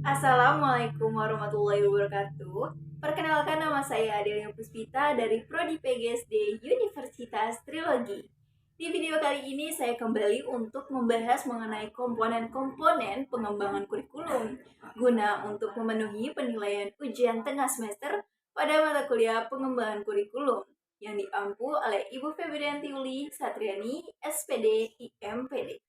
Assalamualaikum warahmatullahi wabarakatuh. Perkenalkan, nama saya Adelia Puspita dari Prodi PGSD Universitas Trilogi. Di video kali ini saya kembali untuk membahas mengenai komponen-komponen pengembangan kurikulum guna untuk memenuhi penilaian ujian tengah semester pada mata kuliah pengembangan kurikulum yang diampu oleh Ibu Febrianti Uli Satriani, SPD, IMPD.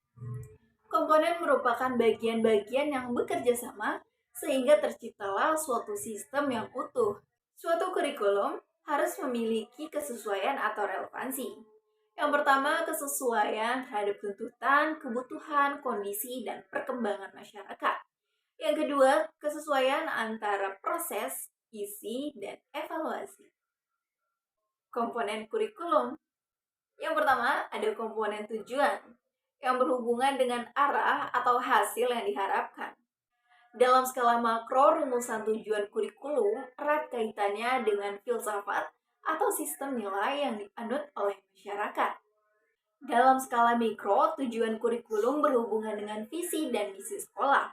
Komponen merupakan bagian-bagian yang bekerja sama sehingga terciptalah suatu sistem yang utuh. Suatu kurikulum harus memiliki kesesuaian atau relevansi. Yang pertama, kesesuaian terhadap tuntutan, kebutuhan, kondisi, dan perkembangan masyarakat. Yang kedua, kesesuaian antara proses, isi, dan evaluasi. Komponen kurikulum. Yang pertama, ada komponen tujuan yang berhubungan dengan arah atau hasil yang diharapkan. Dalam skala makro, rumusan tujuan kurikulum erat kaitannya dengan filsafat atau sistem nilai yang dianut oleh masyarakat. Dalam skala mikro, tujuan kurikulum berhubungan dengan visi dan misi sekolah,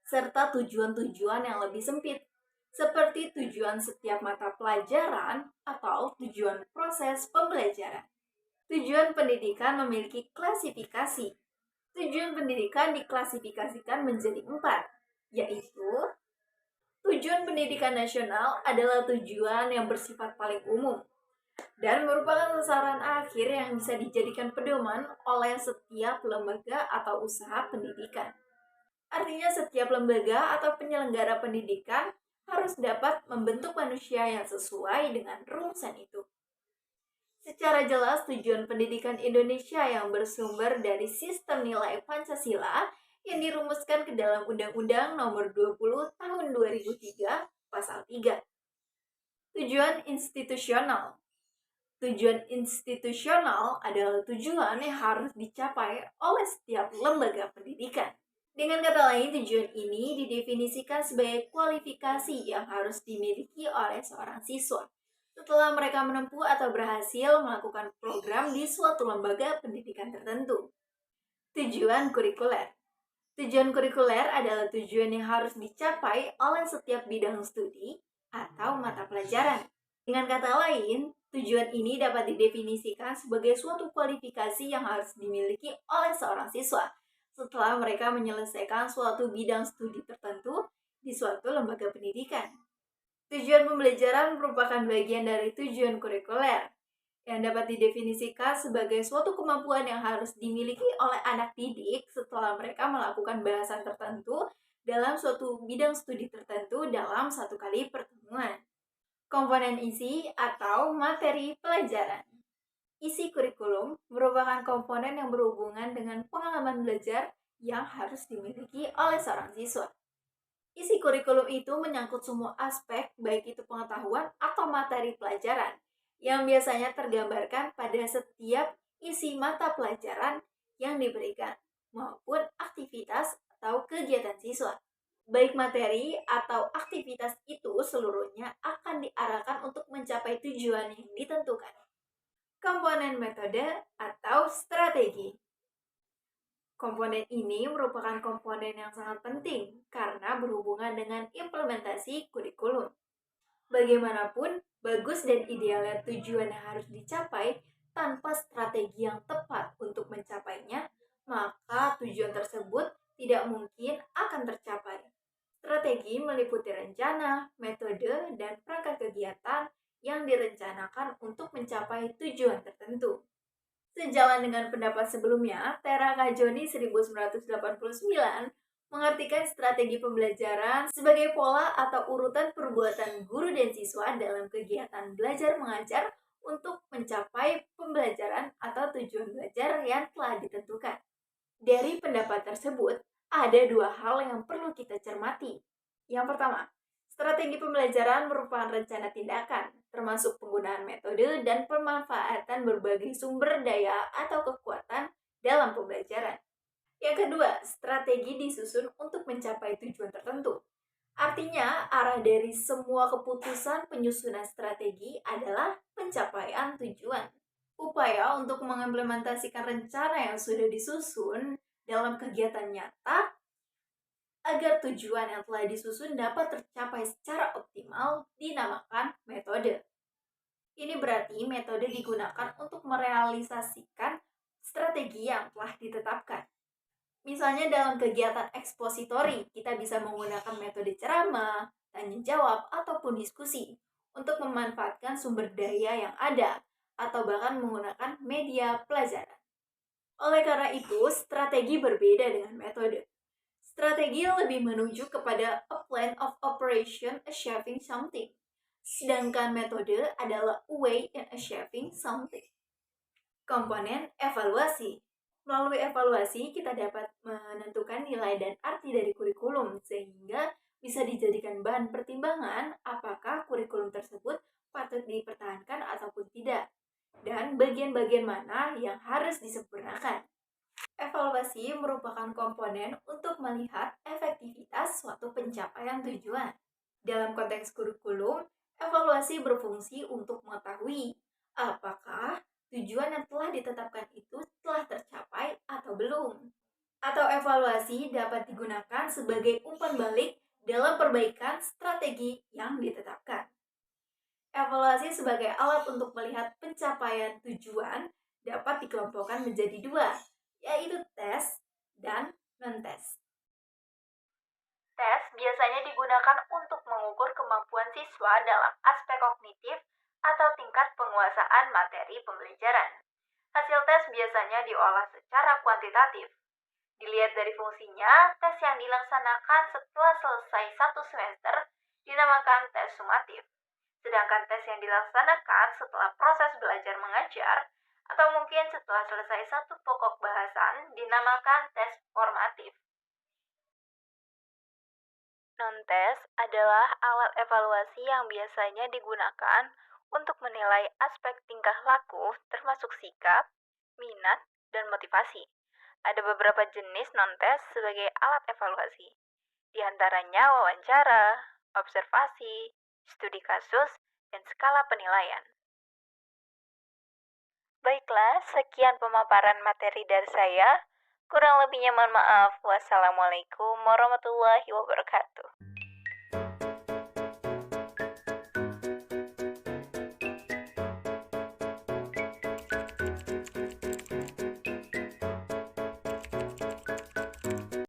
serta tujuan-tujuan yang lebih sempit, seperti tujuan setiap mata pelajaran atau tujuan proses pembelajaran. Tujuan pendidikan memiliki klasifikasi. Tujuan pendidikan diklasifikasikan menjadi 4, yaitu tujuan pendidikan nasional adalah tujuan yang bersifat paling umum dan merupakan sasaran akhir yang bisa dijadikan pedoman oleh setiap lembaga atau usaha pendidikan. Artinya setiap lembaga atau penyelenggara pendidikan harus dapat membentuk manusia yang sesuai dengan rumusan itu. Secara jelas, tujuan pendidikan Indonesia yang bersumber dari sistem nilai Pancasila yang dirumuskan ke dalam Undang-Undang Nomor 20 Tahun 2003, Pasal 3. Tujuan institusional. Tujuan institusional adalah tujuan yang harus dicapai oleh setiap lembaga pendidikan. Dengan kata lain, tujuan ini didefinisikan sebagai kualifikasi yang harus dimiliki oleh seorang siswa setelah mereka menempuh atau berhasil melakukan program di suatu lembaga pendidikan tertentu. Tujuan kurikuler. Tujuan kurikuler adalah tujuan yang harus dicapai oleh setiap bidang studi atau mata pelajaran. Dengan kata lain, tujuan ini dapat didefinisikan sebagai suatu kualifikasi yang harus dimiliki oleh seorang siswa setelah mereka menyelesaikan suatu bidang studi tertentu di suatu lembaga pendidikan. Tujuan pembelajaran merupakan bagian dari tujuan kurikuler yang dapat didefinisikan sebagai suatu kemampuan yang harus dimiliki oleh anak didik setelah mereka melakukan bahasan tertentu dalam suatu bidang studi tertentu dalam satu kali pertemuan. Komponen isi atau materi pelajaran. Isi kurikulum merupakan komponen yang berhubungan dengan pengalaman belajar yang harus dimiliki oleh seorang siswa. Isi kurikulum itu menyangkut semua aspek, baik itu pengetahuan atau materi pelajaran, yang biasanya tergambarkan pada setiap isi mata pelajaran yang diberikan, maupun aktivitas atau kegiatan siswa. Baik materi atau aktivitas itu seluruhnya akan diarahkan untuk mencapai tujuan yang ditentukan. Komponen metode atau strategi. Komponen ini merupakan komponen yang sangat penting karena berhubungan dengan implementasi kurikulum. Bagaimanapun, bagus dan idealnya tujuan yang harus dicapai tanpa strategi yang tepat untuk mencapainya, maka tujuan tersebut tidak mungkin akan tercapai. Strategi meliputi rencana, metode, dan perangkat kegiatan yang direncanakan untuk mencapai tujuan tertentu. Sejalan dengan pendapat sebelumnya, Tera Kajoni 1989 mengartikan strategi pembelajaran sebagai pola atau urutan perbuatan guru dan siswa dalam kegiatan belajar mengajar untuk mencapai pembelajaran atau tujuan belajar yang telah ditentukan. Dari pendapat tersebut, ada 2 hal yang perlu kita cermati. Yang pertama, strategi pembelajaran merupakan rencana tindakan, termasuk penggunaan metode dan pemanfaatan berbagai sumber daya atau kekuatan dalam pembelajaran. Yang kedua, strategi disusun untuk mencapai tujuan tertentu. Artinya, arah dari semua keputusan penyusunan strategi adalah pencapaian tujuan. Upaya untuk mengimplementasikan rencana yang sudah disusun dalam kegiatan nyata agar tujuan yang telah disusun dapat tercapai secara optimal dinamakan metode. Ini berarti metode digunakan untuk merealisasikan strategi yang telah ditetapkan. Misalnya dalam kegiatan ekspositori, kita bisa menggunakan metode ceramah, tanya jawab, ataupun diskusi untuk memanfaatkan sumber daya yang ada, atau bahkan menggunakan media pelajaran. Oleh karena itu, strategi berbeda dengan metode. Strategi lebih menuju kepada a plan of operation achieving something, sedangkan metode adalah a way in achieving something. Komponen evaluasi. Melalui evaluasi, kita dapat menentukan nilai dan arti dari kurikulum, sehingga bisa dijadikan bahan pertimbangan apakah kurikulum tersebut patut dipertahankan ataupun tidak, dan bagian-bagian mana yang harus disempurnakan. Evaluasi merupakan komponen untuk melihat efektivitas suatu pencapaian tujuan. Dalam konteks kurikulum, evaluasi berfungsi untuk mengetahui apakah tujuan yang telah ditetapkan itu telah tercapai atau belum. Atau evaluasi dapat digunakan sebagai umpan balik dalam perbaikan strategi yang ditetapkan. Evaluasi sebagai alat untuk melihat pencapaian tujuan dapat dikelompokkan menjadi dua, yaitu tes dan non-tes. Tes biasanya digunakan untuk mengukur kemampuan siswa dalam aspek kognitif atau tingkat penguasaan materi pembelajaran. Hasil tes biasanya diolah secara kuantitatif. Dilihat dari fungsinya, tes yang dilaksanakan setelah selesai satu semester dinamakan tes sumatif. Sedangkan tes yang dilaksanakan setelah proses belajar mengajar atau mungkin setelah selesai satu pokok bahasan dinamakan tes formatif. Non-tes adalah alat evaluasi yang biasanya digunakan untuk menilai aspek tingkah laku termasuk sikap, minat, dan motivasi. Ada beberapa jenis non-tes sebagai alat evaluasi. Di antaranya wawancara, observasi, studi kasus, dan skala penilaian. Baiklah, sekian pemaparan materi dari saya. Kurang lebihnya mohon maaf. Wassalamualaikum warahmatullahi wabarakatuh.